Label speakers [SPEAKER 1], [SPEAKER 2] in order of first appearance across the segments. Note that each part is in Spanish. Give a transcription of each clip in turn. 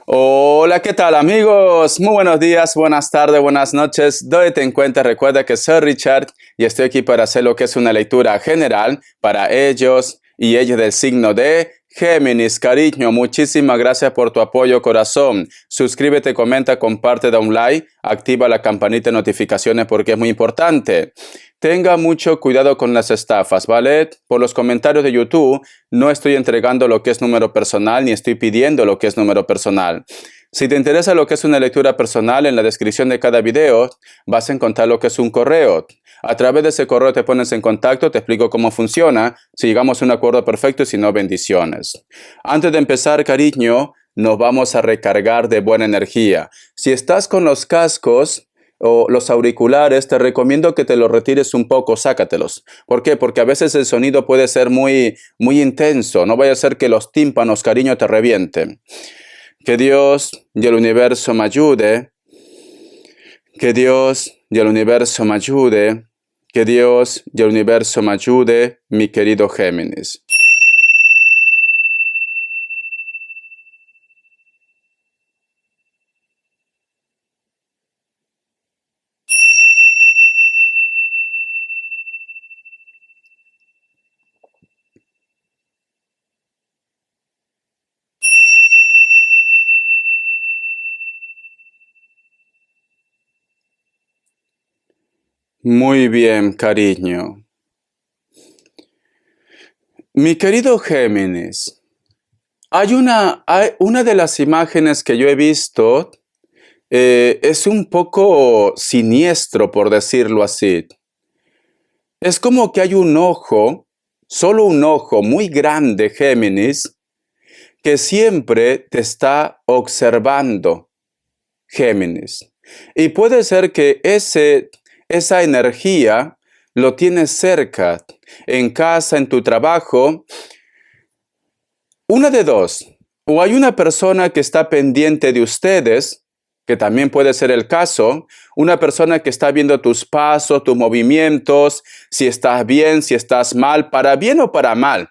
[SPEAKER 1] Hola, ¿qué tal amigos? Muy buenos días, buenas tardes, buenas noches. Dónde en cuenta, recuerda que soy Richard y estoy aquí para hacer lo que es una lectura general para ellos y ellas del signo de Géminis. Cariño, muchísimas gracias por tu apoyo, corazón. Suscríbete, comenta, comparte, da un like, activa la campanita de notificaciones porque es muy importante. Tenga mucho cuidado con las estafas, ¿vale? Por los comentarios de YouTube no estoy entregando lo que es número personal ni estoy pidiendo lo que es número personal. Si te interesa lo que es una lectura personal, en la descripción de cada video vas a encontrar lo que es un correo. A través de ese correo te pones en contacto, te explico cómo funciona, si llegamos a un acuerdo perfecto y si no, bendiciones. Antes de empezar, cariño, nos vamos a recargar de buena energía. Si estás con los cascos o los auriculares, te recomiendo que te los retires un poco, sácatelos. ¿Por qué? Porque a veces el sonido puede ser muy intenso. No vaya a ser que los tímpanos, cariño, te revienten. Que Dios y el universo me ayude. Que Dios y el universo me ayude. Que Dios y el universo me ayude, mi querido Géminis. Muy bien, cariño. Mi querido Géminis, hay una de las imágenes que yo he visto, es un poco siniestro, por decirlo así. Es como que hay un ojo, solo un ojo muy grande, Géminis, que siempre te está observando, Géminis. Y puede ser que esa energía lo tienes cerca, en casa, en tu trabajo. Una de dos, o hay una persona que está pendiente de ustedes, que también puede ser el caso, una persona que está viendo tus pasos, tus movimientos, si estás bien, si estás mal, para bien o para mal.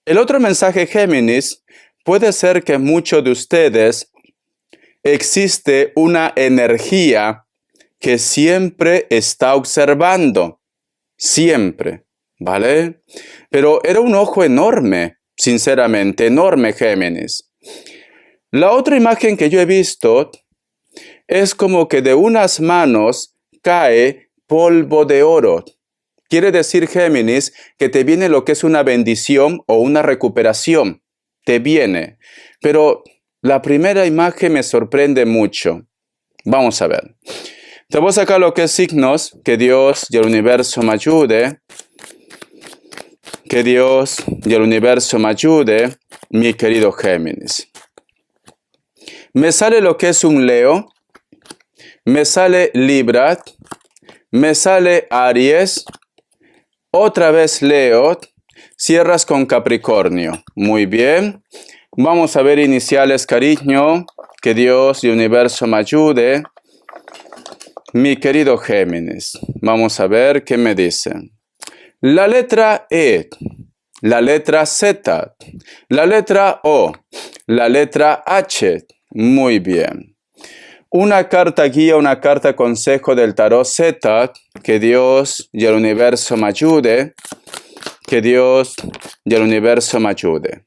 [SPEAKER 1] El otro mensaje, Géminis, puede ser que muchos de ustedes existe una energía que siempre está observando, siempre, ¿vale? Pero era un ojo enorme, sinceramente, enorme, Géminis. La otra imagen que yo he visto es como que de unas manos cae polvo de oro. Quiere decir, Géminis, que te viene lo que es una bendición o una recuperación. Te viene. Pero la primera imagen me sorprende mucho. Vamos a ver. Te voy a sacar lo que es signos. Que Dios y el universo me ayude. Que Dios y el universo me ayude, mi querido Géminis. Me sale lo que es un Leo. Me sale Libra. Me sale Aries. Otra vez Leo. Cierras con Capricornio. Muy bien. Vamos a ver iniciales, cariño. Que Dios y el universo me ayude. Mi querido Géminis. Vamos a ver qué me dicen. La letra E. La letra Z. La letra O. La letra H. Muy bien. Una carta guía, una carta consejo del tarot Z. Que Dios y el universo me ayude. Que Dios y el universo me ayude.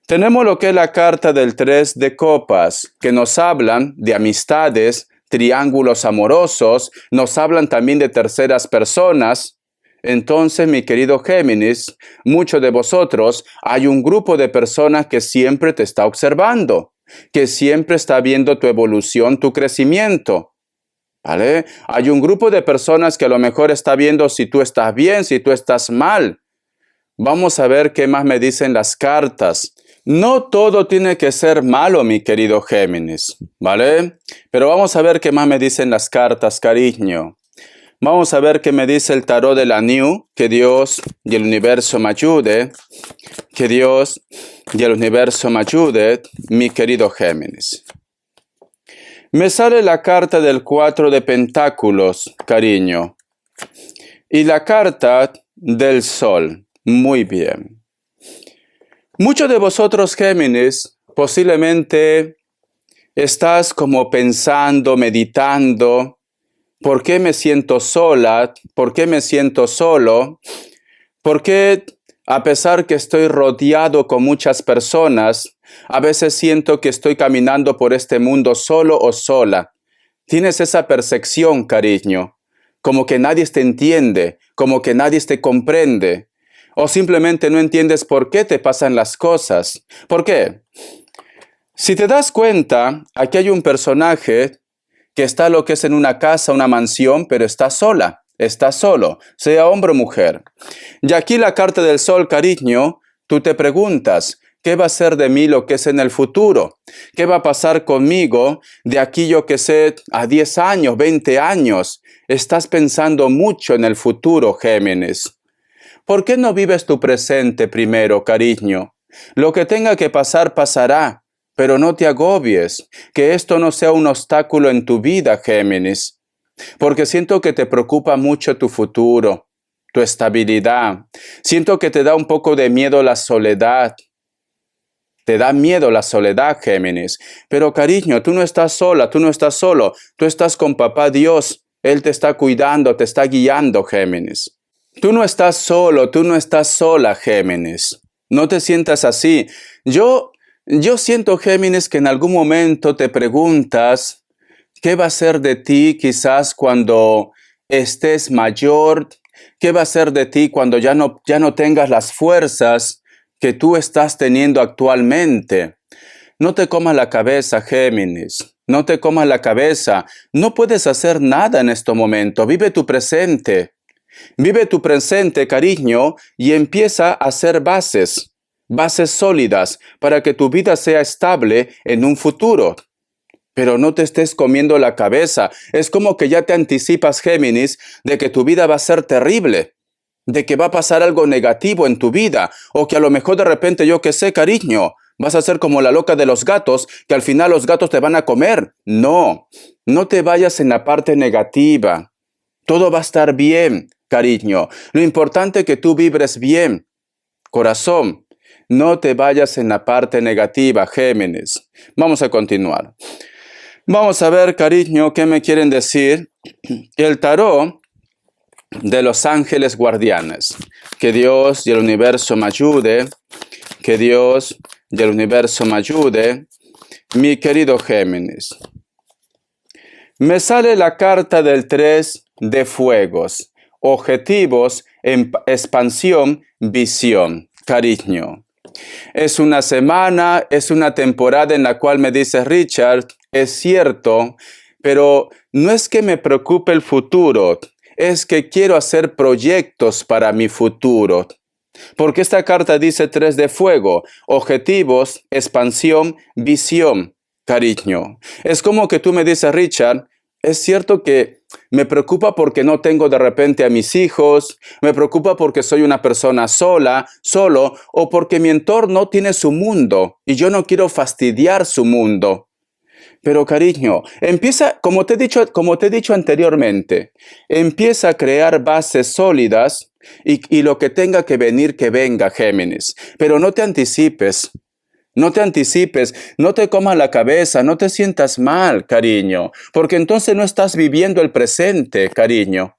[SPEAKER 1] Tenemos lo que es la carta del 3 de copas, que nos hablan de amistades, triángulos amorosos, nos hablan también de terceras personas. Entonces, mi querido Géminis, muchos de vosotros, hay un grupo de personas que siempre te está observando, que siempre está viendo tu evolución, tu crecimiento. ¿Vale? Hay un grupo de personas que a lo mejor está viendo si tú estás bien, si tú estás mal. Vamos a ver qué más me dicen las cartas. No todo tiene que ser malo, mi querido Géminis, ¿vale? Pero vamos a ver qué más me dicen las cartas, cariño. Vamos a ver qué me dice el tarot de la New. Que Dios y el universo me ayude. Que Dios y el universo me ayude, mi querido Géminis. Me sale la carta del 4 de pentáculos, cariño. Y la carta del sol. Muy bien. Muchos de vosotros, Géminis, Posiblemente estás como pensando, meditando, ¿por qué me siento sola? ¿Por qué me siento solo? ¿Por qué, a pesar que estoy rodeado con muchas personas, a veces siento que estoy caminando por este mundo solo o sola? Tienes esa percepción, cariño, como que nadie te entiende, como que nadie te comprende, o simplemente no entiendes por qué te pasan las cosas. ¿Por qué? Si te das cuenta, aquí hay un personaje que está lo que es en una casa, una mansión, pero está sola, está solo, sea hombre o mujer. Y aquí la carta del sol, cariño, tú te preguntas, ¿qué va a ser de mí lo que es en el futuro? ¿Qué va a pasar conmigo de aquí yo que sé a 10 años, 20 años? Estás pensando mucho en el futuro, Géminis. ¿Por qué no vives tu presente primero, cariño? Lo que tenga que pasar, pasará. Pero no te agobies, que esto no sea un obstáculo en tu vida, Géminis, porque siento que te preocupa mucho tu futuro, tu estabilidad. Siento que te da un poco de miedo la soledad. Te da miedo la soledad, Géminis. Pero cariño, tú no estás sola, tú no estás solo, tú estás con Papá Dios. Él te está cuidando, te está guiando, Géminis. Tú no estás solo, tú no estás sola, Géminis. No te sientas así. Yo siento, Géminis, que en algún momento te preguntas qué va a ser de ti quizás cuando estés mayor, qué va a ser de ti cuando ya no tengas las fuerzas que tú estás teniendo actualmente. No te comas la cabeza, Géminis. No te comas la cabeza. No puedes hacer nada en este momento. Vive tu presente. Vive tu presente, cariño, y empieza a hacer bases sólidas para que tu vida sea estable en un futuro. Pero no te estés comiendo la cabeza. Es como que ya te anticipas, Géminis, de que tu vida va a ser terrible, de que va a pasar algo negativo en tu vida, o que a lo mejor de repente, yo qué sé, cariño, vas a ser como la loca de los gatos, que al final los gatos te van a comer. No, no te vayas en la parte negativa. Todo va a estar bien, cariño. Lo importante es que tú vibres bien. Corazón, no te vayas en la parte negativa, Géminis. Vamos a continuar. Vamos a ver, cariño, qué me quieren decir el tarot de los ángeles guardianes. Que Dios y el universo me ayude. Que Dios y el universo me ayude. Mi querido Géminis. Me sale la carta del 3 de fuegos. Objetivos, expansión, visión. Cariño. Es una semana, es una temporada en la cual me dice Richard, es cierto, pero no es que me preocupe el futuro, es que quiero hacer proyectos para mi futuro. Porque esta carta dice 3 de fuego, objetivos, expansión, visión, cariño. Es como que tú me dices, Richard, es cierto que me preocupa porque no tengo de repente a mis hijos, me preocupa porque soy una persona sola, solo, o porque mi entorno tiene su mundo y yo no quiero fastidiar su mundo. Pero cariño, empieza, como te he dicho anteriormente, empieza a crear bases sólidas y lo que tenga que venir, que venga, Géminis. Pero no te anticipes. No te anticipes, no te comas la cabeza, no te sientas mal, cariño, porque entonces no estás viviendo el presente, cariño.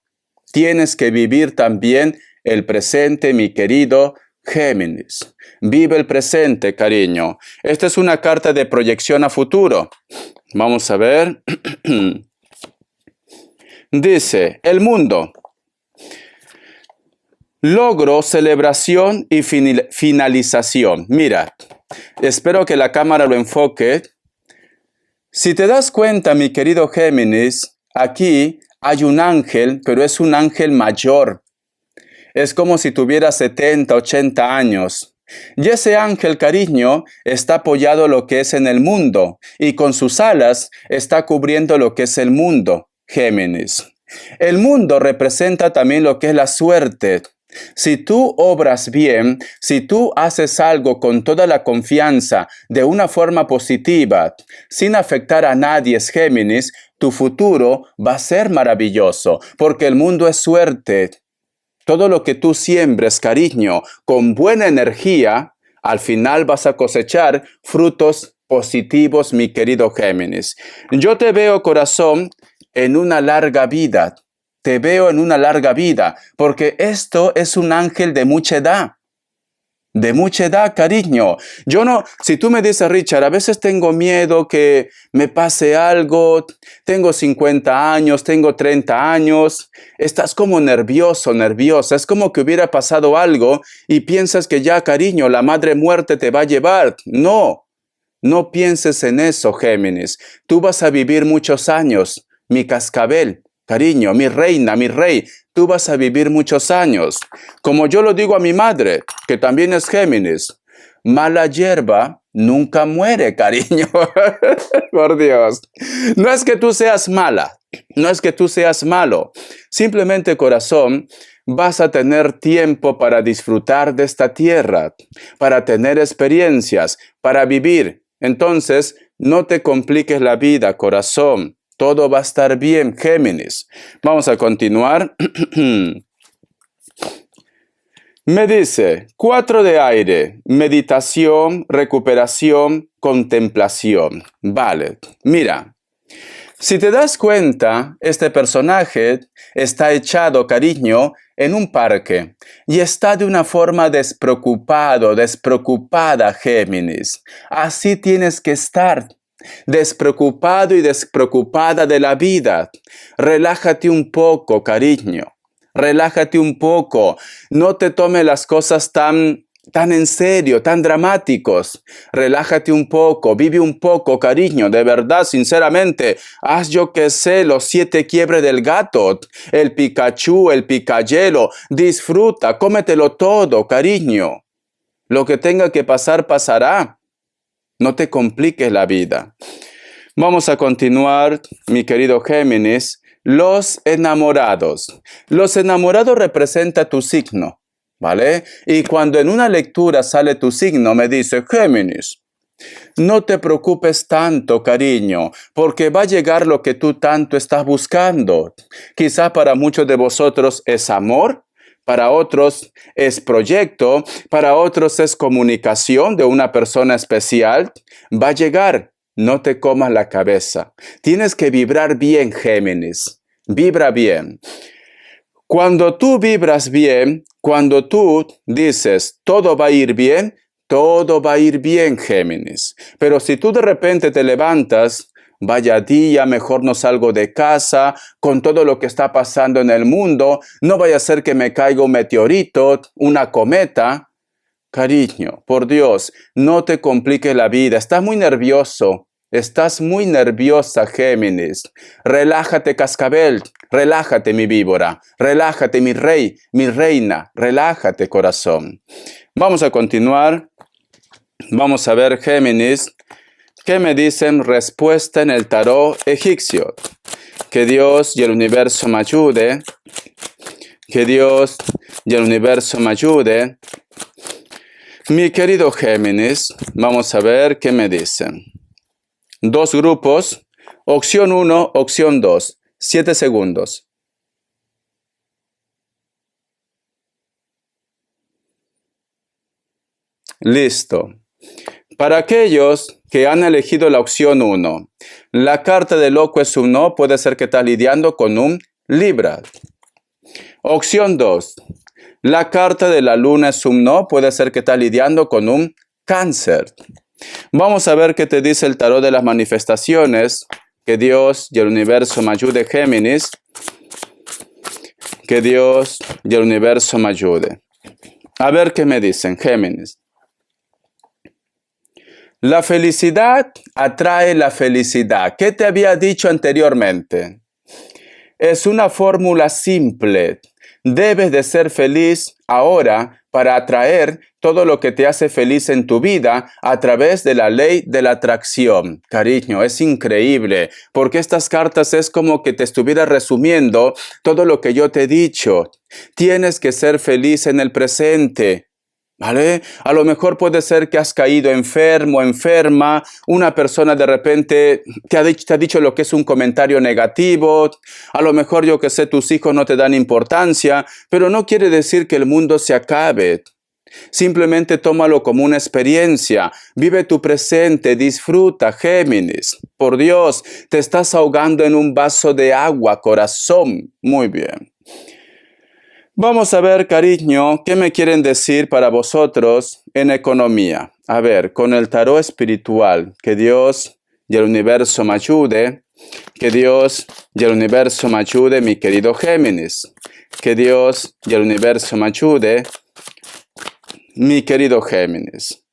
[SPEAKER 1] Tienes que vivir también el presente, mi querido Géminis. Vive el presente, cariño. Esta es una carta de proyección a futuro. Vamos a ver. Dice, el mundo. Logro, celebración y finalización. Mira, espero que la cámara lo enfoque. Si te das cuenta, mi querido Géminis, aquí hay un ángel, pero es un ángel mayor. Es como si tuviera 70, 80 años. Y ese ángel, cariño, está apoyado lo que es en el mundo, y con sus alas está cubriendo lo que es el mundo, Géminis. El mundo representa también lo que es la suerte. Si tú obras bien, si tú haces algo con toda la confianza, de una forma positiva, sin afectar a nadie, Géminis, tu futuro va a ser maravilloso, porque el mundo es suerte. Todo lo que tú siembres, cariño, con buena energía, Al final vas a cosechar frutos positivos, mi querido Géminis. Yo te veo, corazón, en una larga vida. Te veo en una larga vida, porque esto es un ángel de mucha edad. De mucha edad, cariño. Si tú me dices, Richard, a veces tengo miedo que me pase algo, tengo 50 años, tengo 30 años, estás como nervioso, nerviosa, es como que hubiera pasado algo y piensas que ya, cariño, la madre muerte te va a llevar. No, no pienses en eso, Géminis. Tú vas a vivir muchos años, mi cascabel. Cariño, mi reina, mi rey, tú vas a vivir muchos años. Como yo lo digo a mi madre, que también es Géminis, mala hierba nunca muere, cariño. Por Dios. No es que tú seas mala, no es que tú seas malo. Simplemente, corazón, vas a tener tiempo para disfrutar de esta tierra, para tener experiencias, para vivir. Entonces, no te compliques la vida, corazón. Todo va a estar bien, Géminis. Vamos a continuar. Me dice, 4 de aire, meditación, recuperación, contemplación. Vale, mira, si te das cuenta, este personaje está echado, cariño, en un parque y está de una forma despreocupada, Géminis. Así tienes que estar. Despreocupado y despreocupada de la vida. Relájate un poco, cariño. Relájate un poco. No te tomes las cosas tan en serio, tan dramáticos. Relájate un poco, vive un poco, cariño. De verdad, sinceramente, haz yo que sé, los 7 quiebres del gato, el Pikachu, el picayelo. Disfruta, cómetelo todo, cariño. Lo que tenga que pasar, pasará. No te compliques la vida. Vamos a continuar, mi querido Géminis. Los enamorados. Los enamorados representan tu signo, ¿vale? Y cuando en una lectura sale tu signo, me dice, Géminis, no te preocupes tanto, cariño, porque va a llegar lo que tú tanto estás buscando. Quizá para muchos de vosotros es amor, para otros es proyecto, para otros es comunicación de una persona especial. Va a llegar, no te comas la cabeza. Tienes que vibrar bien, Géminis. Vibra bien. Cuando tú vibras bien, cuando tú dices todo va a ir bien, todo va a ir bien, Géminis. Pero si tú de repente te levantas, vaya día, mejor no salgo de casa, con todo lo que está pasando en el mundo, no vaya a ser que me caiga un meteorito, una cometa. Cariño, por Dios, no te compliques la vida, estás muy nervioso, estás muy nerviosa, Géminis. Relájate, cascabel, relájate, mi víbora, relájate, mi rey, mi reina, relájate, corazón. Vamos a continuar, vamos a ver, Géminis, ¿qué me dicen? Respuesta en el tarot egipcio. Que Dios y el universo me ayude. Que Dios y el universo me ayude. Mi querido Géminis, vamos a ver qué me dicen. 2 grupos. Opción 1, opción 2. 7 segundos. Listo. Para aquellos que han elegido la opción 1, la carta de loco es un no, puede ser que estás lidiando con un Libra. Opción 2, la carta de la luna es un no, puede ser que estás lidiando con un Cáncer. Vamos a ver qué te dice el tarot de las manifestaciones. Que Dios y el universo me ayude, Géminis. Que Dios y el universo me ayude. A ver qué me dicen, Géminis. La felicidad atrae la felicidad. ¿Qué te había dicho anteriormente? Es una fórmula simple. Debes de ser feliz ahora para atraer todo lo que te hace feliz en tu vida a través de la ley de la atracción. Cariño, es increíble, porque estas cartas es como que te estuviera resumiendo todo lo que yo te he dicho. Tienes que ser feliz en el presente. ¿Vale? A lo mejor puede ser que has caído enfermo, enferma, una persona de repente te ha dicho lo que es un comentario negativo, a lo mejor yo que sé, tus hijos no te dan importancia, pero no quiere decir que el mundo se acabe. Simplemente tómalo como una experiencia. Vive tu presente, disfruta, Géminis. Por Dios, te estás ahogando en un vaso de agua, corazón. Muy bien. Vamos a ver, cariño, ¿qué me quieren decir para vosotros en economía? A ver, con el tarot espiritual, que Dios y el universo me ayude. Que Dios y el universo me ayude, mi querido Géminis. Que Dios y el universo me ayude, mi querido Géminis.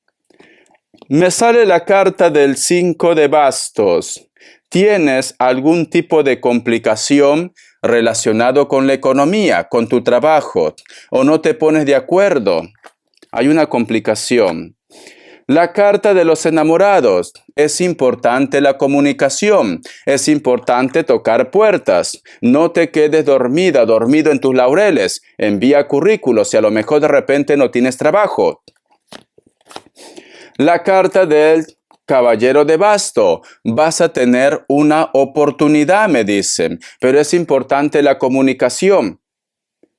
[SPEAKER 1] Me sale la carta del 5 de bastos. ¿Tienes algún tipo de complicación relacionado con la economía, con tu trabajo? ¿O no te pones de acuerdo? Hay una complicación. La carta de los enamorados. Es importante la comunicación. Es importante tocar puertas. No te quedes dormido en tus laureles. Envía currículos y a lo mejor de repente no tienes trabajo. La carta del caballero de basto. Vas a tener una oportunidad, me dicen. Pero es importante la comunicación.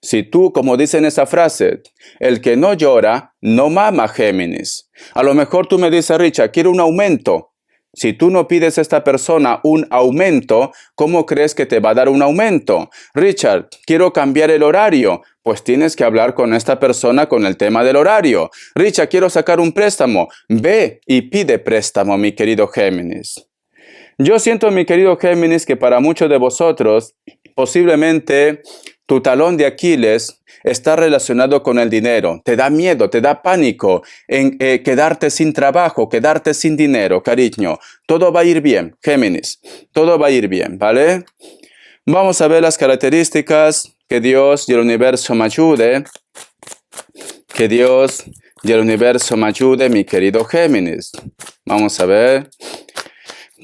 [SPEAKER 1] Si tú, como dicen esa frase, el que no llora, no mama, Géminis. A lo mejor tú me dices, Richard, quiero un aumento. Si tú no pides a esta persona un aumento, ¿cómo crees que te va a dar un aumento? Richard, quiero cambiar el horario. Pues tienes que hablar con esta persona con el tema del horario. Richard, quiero sacar un préstamo. Ve y pide préstamo, mi querido Géminis. Yo siento, mi querido Géminis, que para muchos de vosotros, posiblemente tu talón de Aquiles está relacionado con el dinero. Te da miedo, te da pánico en quedarte sin trabajo, quedarte sin dinero, cariño. Todo va a ir bien, Géminis. Todo va a ir bien, ¿vale? Vamos a ver las características. Que Dios y el universo me ayude. Que Dios y el universo me ayude, mi querido Géminis. Vamos a ver.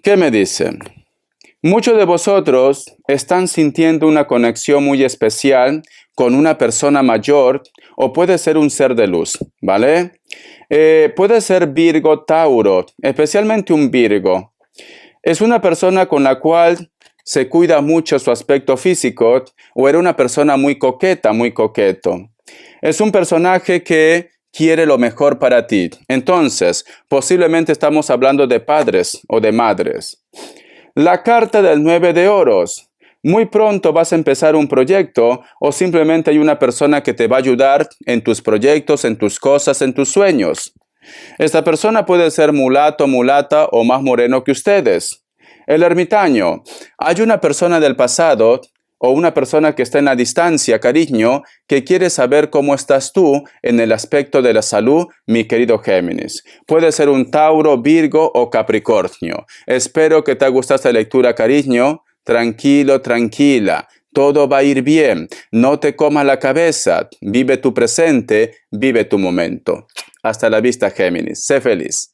[SPEAKER 1] ¿Qué me dicen? Muchos de vosotros están sintiendo una conexión muy especial con una persona mayor o puede ser un ser de luz, ¿vale? Puede ser Virgo, Tauro, especialmente un Virgo. Es una persona con la cual se cuida mucho su aspecto físico o era una persona muy coqueta, muy coqueto. Es un personaje que quiere lo mejor para ti. Entonces, posiblemente estamos hablando de padres o de madres. La carta del 9 de oros. Muy pronto vas a empezar un proyecto o simplemente hay una persona que te va a ayudar en tus proyectos, en tus cosas, en tus sueños. Esta persona puede ser mulato, mulata o más moreno que ustedes. El ermitaño. Hay una persona del pasado o una persona que está en la distancia, cariño, que quiere saber cómo estás tú en el aspecto de la salud, mi querido Géminis. Puede ser un Tauro, Virgo o Capricornio. Espero que te haya gustado esta lectura, cariño. Tranquilo, tranquila. Todo va a ir bien. No te comas la cabeza. Vive tu presente, vive tu momento. Hasta la vista, Géminis. Sé feliz.